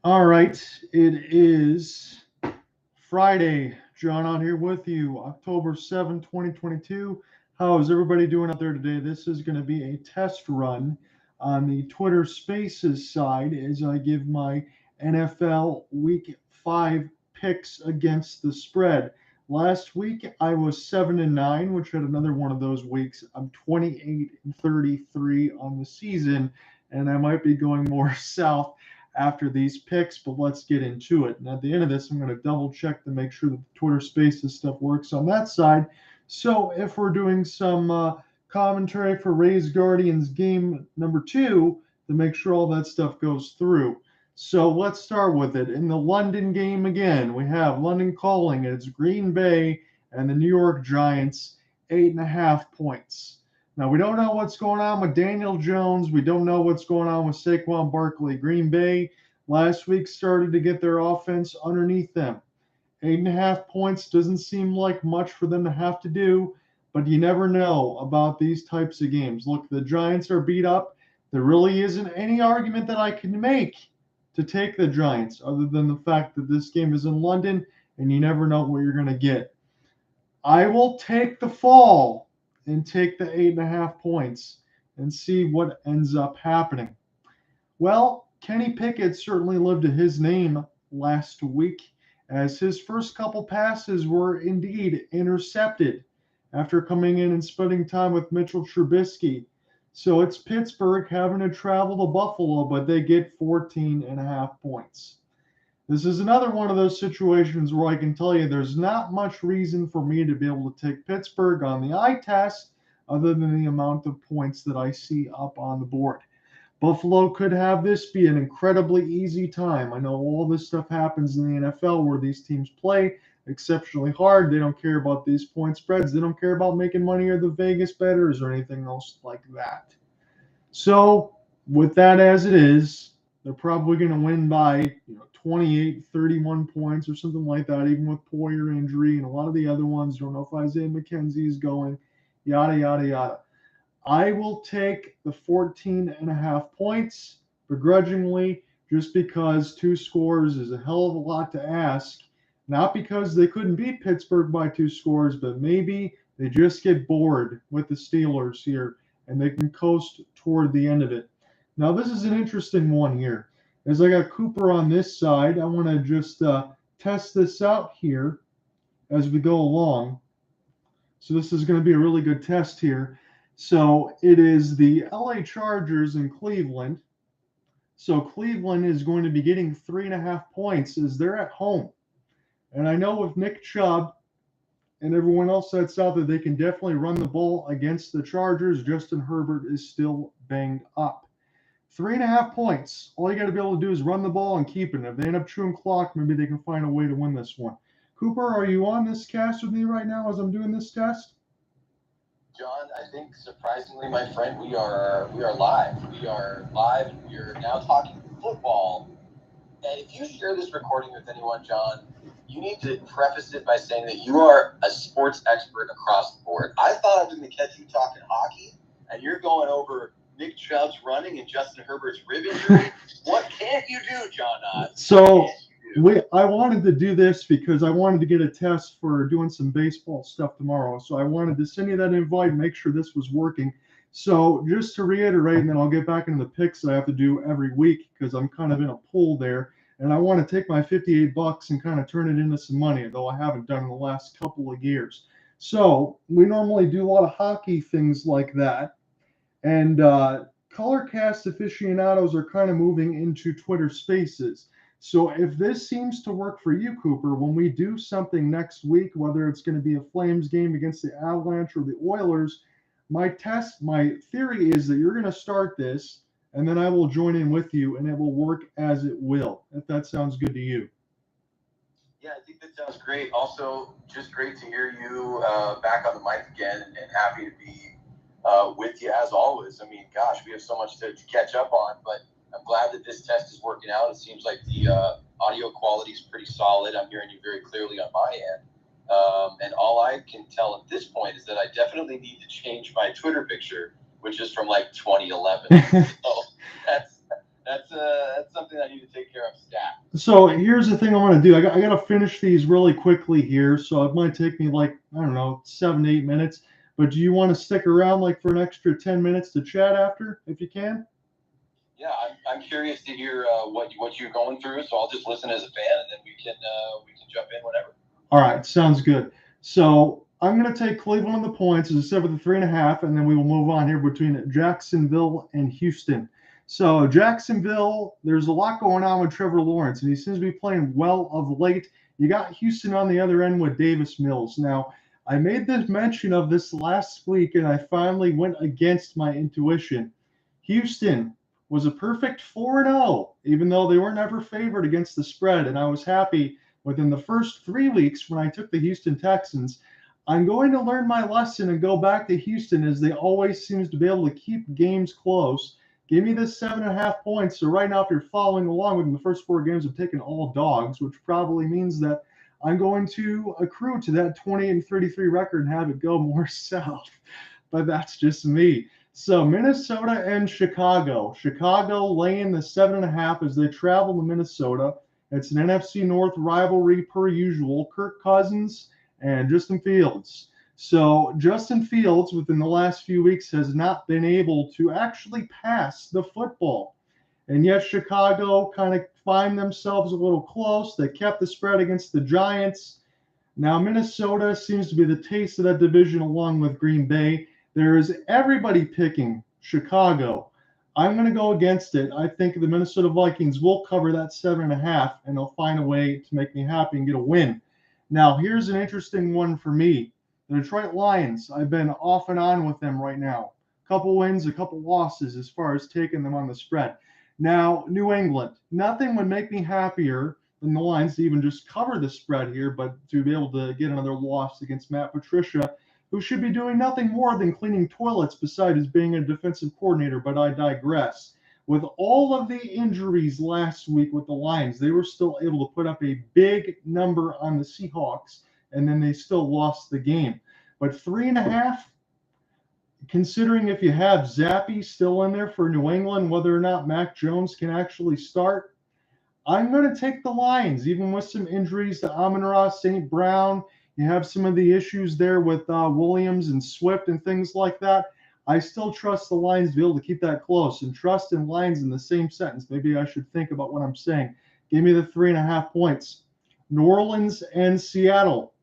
All right, it is Friday. John on here with you, October 7th, 2022. How is everybody doing out there today? This is going to be a test run on the Twitter Spaces side as I give my NFL Week 5 picks against the spread. Last week I was 7-9, which had another one of those weeks. I'm 28-33 on the season, and I might be going more south after these picks, but let's get into it. And at the end of this, I'm going to double check to make sure that the Twitter Spaces stuff works on that side. So if we're doing some commentary for Rays Guardians game number 2, to make sure all that stuff goes through. So let's start with it. In the London game again, we have London calling. It's Green Bay and the New York Giants, 8.5 points. Now, we don't know what's going on with Daniel Jones. We don't know what's going on with Saquon Barkley. Green Bay last week started to get their offense underneath them. 8.5 points doesn't seem like much for them to have to do, but you never know about these types of games. Look, the Giants are beat up. There really isn't any argument that I can make to take the Giants other than the fact that this game is in London and you never know what you're going to get. I will take the fall and take the 8.5 points and see what ends up happening. Well, Kenny Pickett certainly lived to his name last week as his first couple passes were indeed intercepted after coming in and spending time with Mitchell Trubisky. So it's Pittsburgh having to travel to Buffalo, but they get 14.5 points. This is another one of those situations where I can tell you there's not much reason for me to be able to take Pittsburgh on the eye test other than the amount of points that I see up on the board. Buffalo could have this be an incredibly easy time. I know all this stuff happens in the NFL where these teams play exceptionally hard. They don't care about these point spreads. They don't care about making money or the Vegas bettors or anything else like that. So, with that as it is, they're probably going to win by 28, 31 points or something like that, even with Poyer injury and a lot of the other ones. Don't know if Isaiah McKenzie is going, yada, yada, yada. I will take the 14.5 points begrudgingly just because two scores is a hell of a lot to ask. Not because they couldn't beat Pittsburgh by two scores, but maybe they just get bored with the Steelers here and they can coast toward the end of it. Now, this is an interesting one here. As I got Cooper on this side, I want to just test this out here as we go along. So this is going to be a really good test here. So it is the LA Chargers in Cleveland. So Cleveland is going to be getting 3.5 points as they're at home. And I know with Nick Chubb and everyone else that's out there, they can definitely run the ball against the Chargers. Justin Herbert is still banged up. 3.5 points. All you got to be able to do is run the ball and keep it. If they end up chewing clock, maybe they can find a way to win this one. Cooper, are you on this cast with me right now as I'm doing this test? John, I think surprisingly, my friend, we are live. We are live, and we are now talking football. And if you share this recording with anyone, John, you need to preface it by saying that you are a sports expert across the board. I thought I was going to catch you talking hockey, and you're going over Nick Chubb's running and Justin Herbert's rib injury. What can't you do, John? So I wanted to do this because I wanted to get a test for doing some baseball stuff tomorrow. So I wanted to send you that invite and make sure this was working. So just to reiterate, and then I'll get back into the picks I have to do every week because I'm kind of in a pool there. And I want to take my $58 and kind of turn it into some money, though I haven't done in the last couple of years. So we normally do a lot of hockey things like that. And Colorcast aficionados are kind of moving into Twitter Spaces. So if this seems to work for you, Cooper, when we do something next week, whether it's going to be a Flames game against the Avalanche or the Oilers, my theory is that you're going to start this, and then I will join in with you, and it will work as it will, if that sounds good to you. Yeah, I think that sounds great. Also, just great to hear you back on the mic again, and happy to be with you as always. I mean, gosh, we have so much to catch up on, but I'm glad that this test is working out. It seems like the audio quality is pretty solid. I'm hearing you very clearly on my end. And all I can tell at this point is that I definitely need to change my Twitter picture, which is from like 2011. So that's That's something I need to take care of, stat. So here's the thing I want to do. I got to finish these really quickly here, so it might take me like, I don't know, 7 to 8 minutes. But do you want to stick around like for an extra 10 minutes to chat after, if you can? Yeah, I'm curious to hear what you're going through, so I'll just listen as a fan, and then we can jump in whenever. All right, sounds good. So I'm going to take Cleveland on the points, as I said, with the 3.5, and then we will move on here between Jacksonville and Houston. So Jacksonville, there's a lot going on with Trevor Lawrence, and he seems to be playing well of late. You got Houston on the other end with Davis Mills. Now, I made this mention of this last week, and I finally went against my intuition. Houston was a perfect 4-0, even though they were never favored against the spread, and I was happy within the first 3 weeks when I took the Houston Texans. I'm going to learn my lesson and go back to Houston, as they always seems to be able to keep games close. Give me this 7.5 points. So right now, if you're following along with me, the first 4 games have taken all dogs, which probably means that I'm going to accrue to that 28-33 record and have it go more south. But that's just me. So Minnesota and Chicago. Chicago laying the 7.5 as they travel to Minnesota. It's an NFC North rivalry per usual. Kirk Cousins and Justin Fields. So Justin Fields, within the last few weeks, has not been able to actually pass the football. And yet Chicago kind of find themselves a little close. They kept the spread against the Giants. Now Minnesota seems to be the taste of that division along with Green Bay. There is everybody picking Chicago. I'm going to go against it. I think the Minnesota Vikings will cover that 7.5, and they'll find a way to make me happy and get a win. Now, here's an interesting one for me. The Detroit Lions, I've been off and on with them right now. A couple wins, a couple losses as far as taking them on the spread. Now, New England, nothing would make me happier than the Lions to even just cover the spread here, but to be able to get another loss against Matt Patricia, who should be doing nothing more than cleaning toilets besides being a defensive coordinator, but I digress. With all of the injuries last week with the Lions, they were still able to put up a big number on the Seahawks, and then they still lost the game. But 3.5, considering if you have Zappy still in there for New England, whether or not Mac Jones can actually start, I'm going to take the Lions, even with some injuries to Amon-Ra St. Brown. You have some of the issues there with Williams and Swift and things like that. I still trust the Lions to be able to keep that close, and trust and Lions in the same sentence. Maybe I should think about what I'm saying. Give me the 3.5 points. New Orleans and Seattle.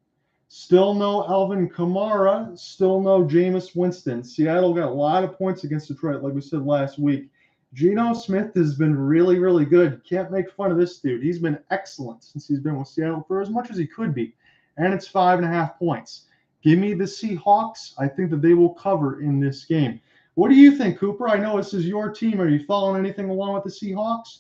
Still no Alvin Kamara. Still no Jameis Winston. Seattle got a lot of points against Detroit, like we said last week. Geno Smith has been really, really good. Can't make fun of this dude. He's been excellent since he's been with Seattle for as much as he could be. And it's 5.5 points. Give me the Seahawks. I think that they will cover in this game. What do you think, Cooper? I know this is your team. Are you following anything along with the Seahawks?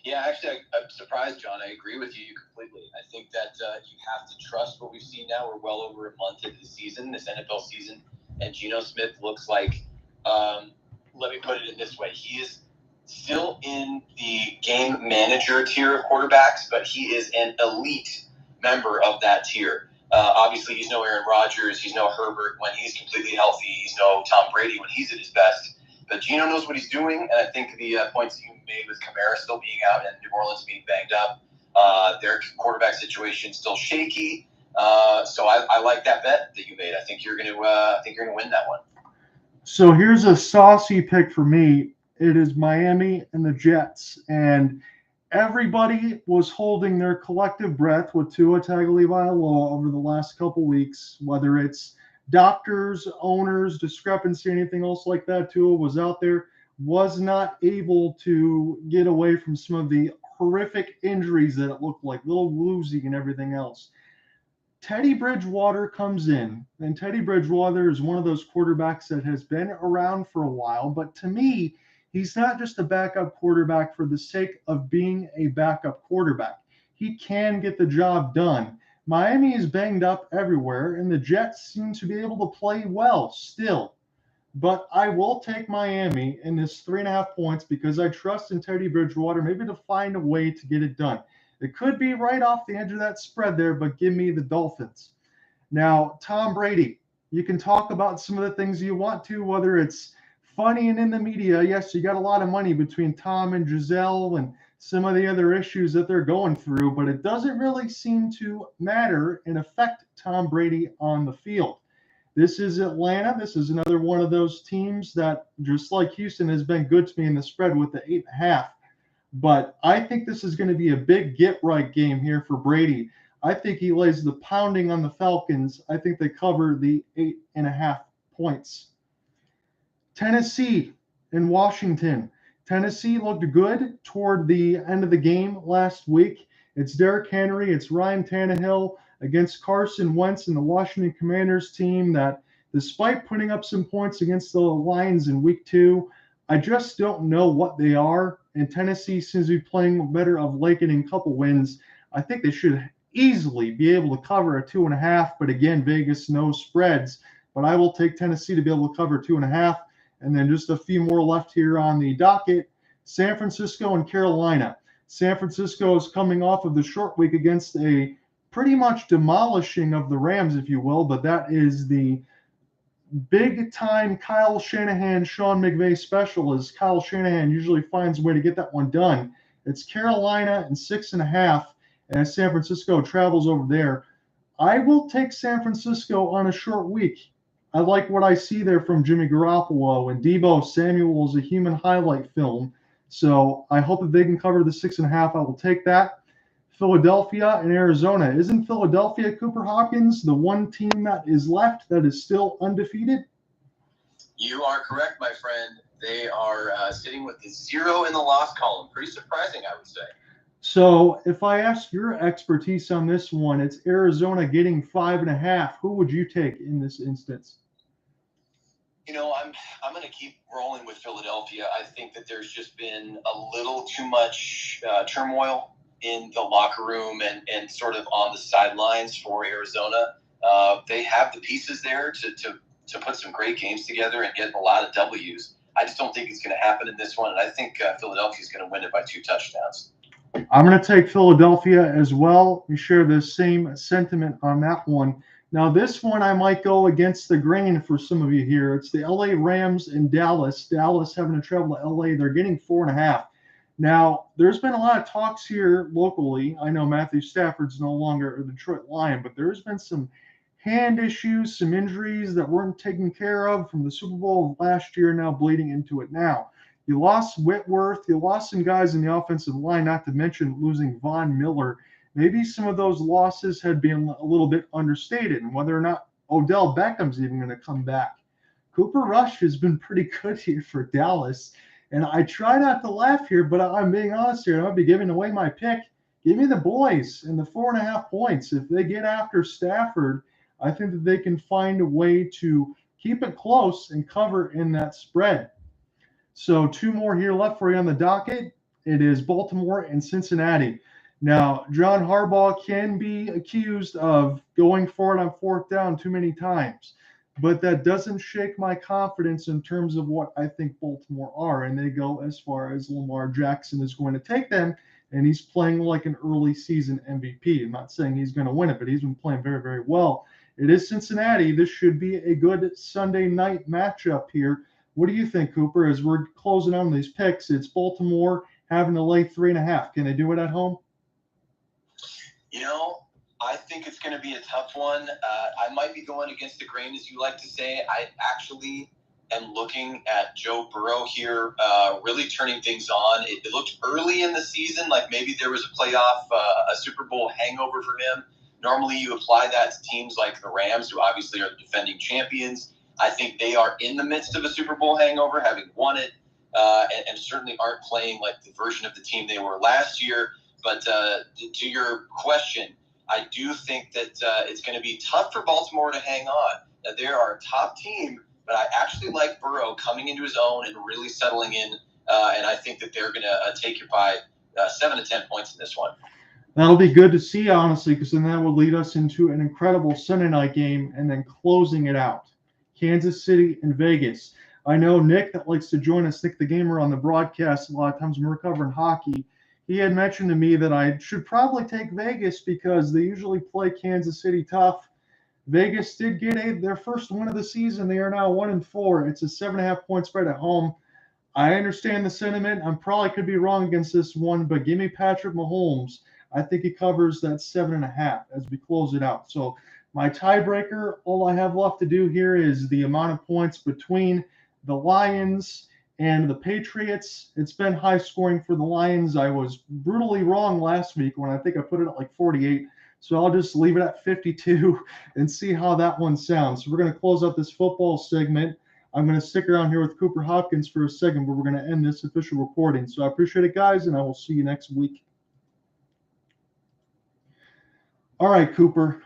Yeah, actually, I'm surprised, John. I agree with you completely. I think that you have to trust what we've seen now. We're well over a month into the season, this NFL season, and Geno Smith looks like, let me put it in this way, he is still in the game manager tier of quarterbacks, but he is an elite member of that tier. Obviously, he's no Aaron Rodgers. He's no Herbert when he's completely healthy. He's no Tom Brady when he's at his best. But Geno knows what he's doing, and I think the points you made with Kamara still being out and New Orleans being banged up, their quarterback situation still shaky. So I like that bet that you made. I think you're going to win that one. So here's a saucy pick for me. It is Miami and the Jets, and everybody was holding their collective breath with Tua Tagovailoa over the last couple weeks, whether it's doctors, owners, discrepancy, anything else like that. Tua was out there, was not able to get away from some of the horrific injuries that it looked like, little woozy and everything else. Teddy Bridgewater comes in, and Teddy Bridgewater is one of those quarterbacks that has been around for a while, but to me, he's not just a backup quarterback for the sake of being a backup quarterback. He can get the job done. Miami is banged up everywhere, and the Jets seem to be able to play well still. But I will take Miami in this 3.5 points because I trust in Teddy Bridgewater maybe to find a way to get it done. It could be right off the edge of that spread there, but give me the Dolphins. Now, Tom Brady, you can talk about some of the things you want to, whether it's funny and in the media. Yes, you got a lot of money between Tom and Giselle and some of the other issues that they're going through, but it doesn't really seem to matter and affect Tom Brady on the field. This is Atlanta. This is another one of those teams that, just like Houston, has been good to me in the spread with the 8.5. But I think this is going to be a big get-right game here for Brady. I think he lays the pounding on the Falcons. I think they cover the 8.5 points. Tennessee and Washington. Tennessee looked good toward the end of the game last week. It's Derrick Henry, it's Ryan Tannehill against Carson Wentz and the Washington Commanders team that, despite putting up some points against the Lions in week 2, I just don't know what they are. And Tennessee seems to be playing better of late, getting a couple wins. I think they should easily be able to cover a 2.5, but again, Vegas knows spreads. But I will take Tennessee to be able to cover 2.5. And then just a few more left here on the docket. San Francisco and Carolina. San Francisco is coming off of the short week against a pretty much demolishing of the Rams, if you will, but that is the big-time Kyle Shanahan, Sean McVay special, as Kyle Shanahan usually finds a way to get that one done. It's Carolina and 6.5, as San Francisco travels over there. I will take San Francisco on a short week. I like what I see there from Jimmy Garoppolo, and Deebo Samuel is a human highlight film. So I hope that they can cover the 6.5. I will take that. Philadelphia and Arizona. Isn't Philadelphia, Cooper Hawkins, the one team that is left that is still undefeated? You are correct, my friend. They are sitting with the 0 in the loss column. Pretty surprising, I would say. So if I ask your expertise on this one, it's Arizona getting 5.5. Who would you take in this instance? You know, I'm going to keep rolling with Philadelphia. I think that there's just been a little too much turmoil in the locker room and sort of on the sidelines for Arizona. They have the pieces there to put some great games together and get a lot of W's. I just don't think it's going to happen in this one, and I think Philadelphia is going to win it by 2 touchdowns. I'm going to take Philadelphia as well. We share the same sentiment on that one. Now, this one I might go against the grain for some of you here. It's the LA Rams in Dallas. Dallas having to travel to LA. They're getting 4.5. Now, there's been a lot of talks here locally. I know Matthew Stafford's no longer a Detroit Lion, but there's been some hand issues, some injuries that weren't taken care of from the Super Bowl of last year, now bleeding into it now. You lost Whitworth. You lost some guys in the offensive line, not to mention losing Von Miller. Maybe some of those losses had been a little bit understated, and whether or not Odell Beckham's even going to come back. Cooper Rush has been pretty good here for Dallas. And I try not to laugh here, but I'm being honest here. I might be giving away my pick. Give me the boys and the 4.5 points. If they get after Stafford, I think that they can find a way to keep it close and cover in that spread. So 2 more here left for you on the docket. It is Baltimore and Cincinnati. Now, John Harbaugh can be accused of going for it on 4th down too many times, but that doesn't shake my confidence in terms of what I think Baltimore are. And they go as far as Lamar Jackson is going to take them, and he's playing like an early season MVP. I'm not saying he's going to win it, but he's been playing very, very well. It is Cincinnati. This should be a good Sunday night matchup here. What do you think, Cooper? As we're closing on these picks, it's Baltimore having to lay 3.5. Can they do it at home? You know, I think it's going to be a tough one. I might be going against the grain, as you like to say. I actually am looking at Joe Burrow here, really turning things on. It looked early in the season like maybe there was a playoff, a Super Bowl hangover for him. Normally you apply that to teams like the Rams, who obviously are the defending champions. I think they are in the midst of a Super Bowl hangover, having won it, and certainly aren't playing like the version of the team they were last year. But to your question, I do think that it's going to be tough for Baltimore to hang on. That they're our top team, but I actually like Burrow coming into his own and really settling in, and I think that they're going to take you by 7 to 10 points in this one. That'll be good to see, honestly, because then that would lead us into an incredible Sunday night game and then closing it out. Kansas City and Vegas. I know Nick that likes to join us, Nick the Gamer, on the broadcast a lot of times when we're covering hockey. He had mentioned to me that I should probably take Vegas because they usually play Kansas City tough. Vegas did get their first win of the season. They are now 1-4. It's a 7.5-point spread at home. I understand the sentiment. I'm probably could be wrong against this one, but give me Patrick Mahomes. I think he covers that 7.5 as we close it out. So my tiebreaker, all I have left to do here is the amount of points between the Lions and the Patriots. It's been high scoring for the Lions. I was brutally wrong last week when I think I put it at like 48. So I'll just leave it at 52 and see how that one sounds. So we're going to close out this football segment. I'm going to stick around here with Cooper Hopkins for a second, but we're going to end this official recording. So I appreciate it, guys, and I will see you next week. All right, Cooper.